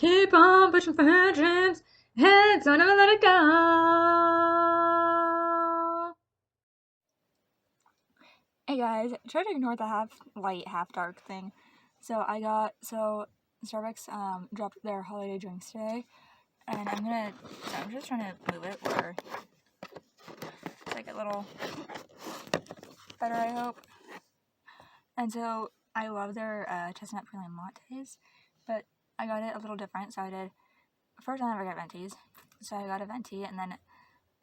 Keep on pushing for her dreams. Hey, don't ever let it go. Hey guys, try to ignore the half light, half dark thing. So Starbucks dropped their holiday drinks today, and I'm just trying to move it where it's like a little better, I hope. And so I love their chestnut praline lattes, but I got it a little different. So I did first I never got ventis, so I got a venti, and then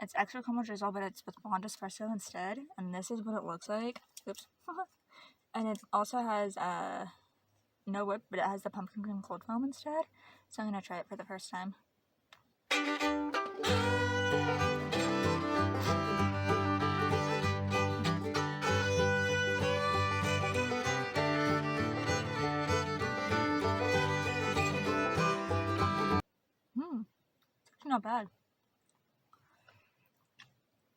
it's extra caramel drizzle, but it's with blonde espresso instead. And this is what it looks like. Oops. And it also has no whip, but it has the pumpkin cream cold foam instead. So I'm gonna try it for the first time. It's actually not bad.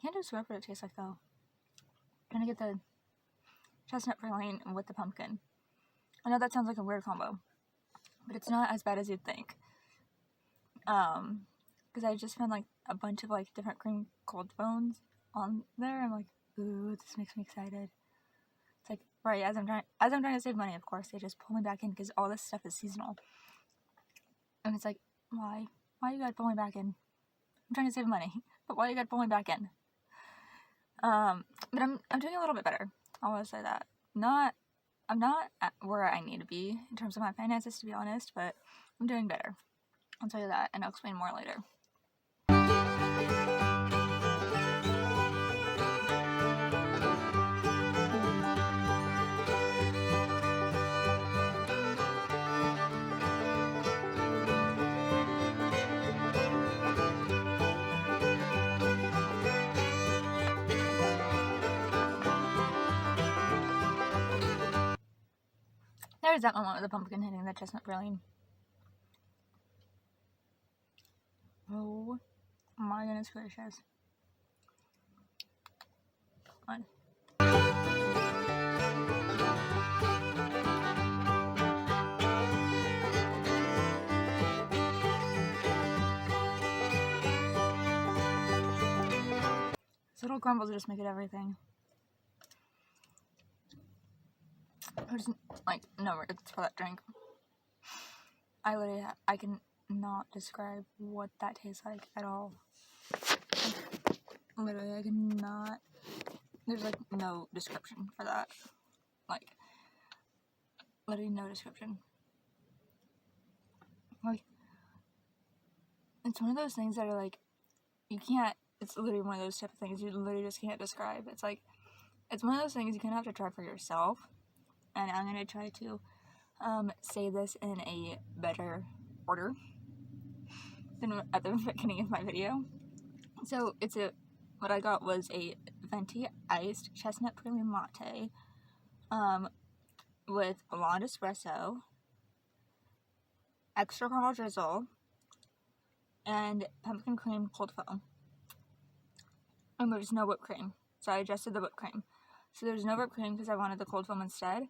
Can't describe what it tastes like though. I'm gonna get the chestnut praline with the pumpkin. I know that sounds like a weird combo, but it's not as bad as you'd think. Because I just found like a bunch of like different cream cold foams on there. I'm like, ooh, this makes me excited. It's like, right, as I'm trying to save money, of course, they just pull me back in because all this stuff is seasonal. And it's like, why you gotta pull me back in? I'm trying to save money, but why you gotta pull me back in? But I'm doing a little bit better. I want to say that. I'm not at where I need to be in terms of my finances, to be honest, but I'm doing better. I'll tell you that, and I'll explain more later. There's that moment with the pumpkin hitting the chestnut praline. Oh my goodness gracious. Fun. These little crumbles just make it everything. There's like no words for that drink. I can not describe what that tastes like at all. Literally, I cannot. There's like no description for that. Like, literally no description. Like, it's one of those things that are like, you can't. It's literally one of those type of things you literally just can't describe. It's like, it's one of those things you kind of have to try for yourself. And I'm gonna try to say this in a better order than at the beginning of my video. So what I got was a venti iced chestnut praline latte with blonde espresso, extra caramel drizzle, and pumpkin cream cold foam. And there's no whipped cream, so I adjusted the whipped cream. So there's no whipped cream because I wanted the cold foam instead.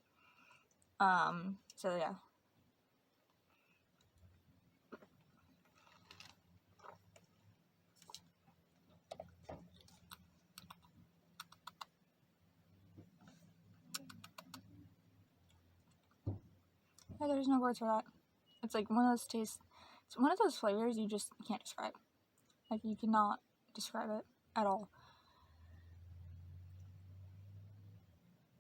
So yeah. Yeah, there's no words for that. It's like one of those tastes. It's one of those flavors you just can't describe. Like, you cannot describe it at all.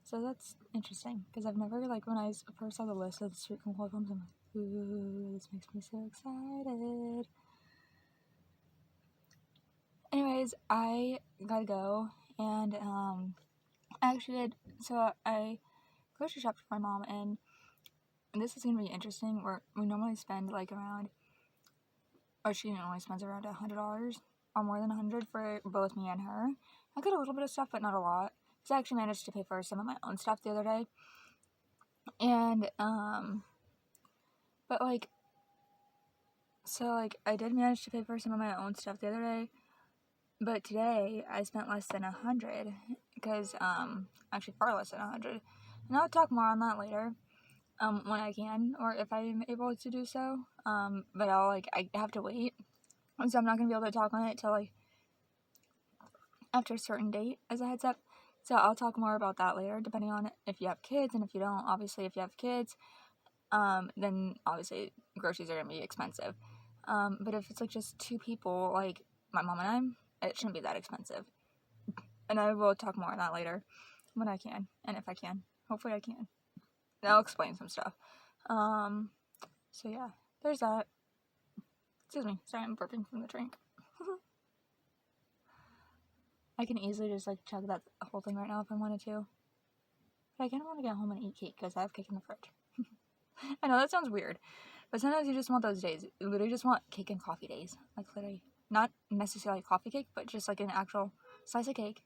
So that's interesting, because I've never, like, when I first saw the list of the sweet and cold foams, I'm like, ooh, this makes me so excited. Anyways, I gotta go, and, I actually did, so I grocery shopped for my mom, and this is gonna be interesting, where we normally spend, like, around, or she normally spends around $100, or more than 100 for both me and her. I got a little bit of stuff, but not a lot. So I actually managed to pay for some of my own stuff the other day. And, but like, so like, I did manage to pay for some of my own stuff the other day. But today, I spent less than 100. Because, actually far less than 100. And I'll talk more on that later. when I can, or if I'm able to do so. But I have to wait, so I'm not gonna be able to talk on it till like after a certain date as a heads up. So I'll talk more about that later, depending on if you have kids, and if you don't, obviously if you have kids, then obviously groceries are gonna be expensive. But if it's like just two people, like my mom and I, it shouldn't be that expensive. And I will talk more on that later when I can, and if I can. Hopefully I can. And I'll explain some stuff. So yeah, there's that. Excuse me, sorry, I'm burping from the drink. I can easily just like chug that whole thing right now if I wanted to. But I kind of want to get home and eat cake because I have cake in the fridge. I know that sounds weird, but sometimes you just want those days. You literally just want cake and coffee days. Like literally, not necessarily coffee cake, but just like an actual slice of cake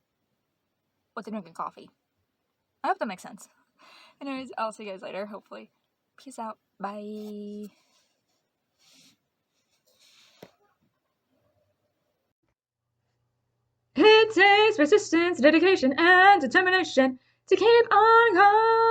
with a drink of coffee. I hope that makes sense. Anyways, I'll see you guys later, hopefully. Peace out. Bye. It takes persistence, dedication, and determination to keep on going.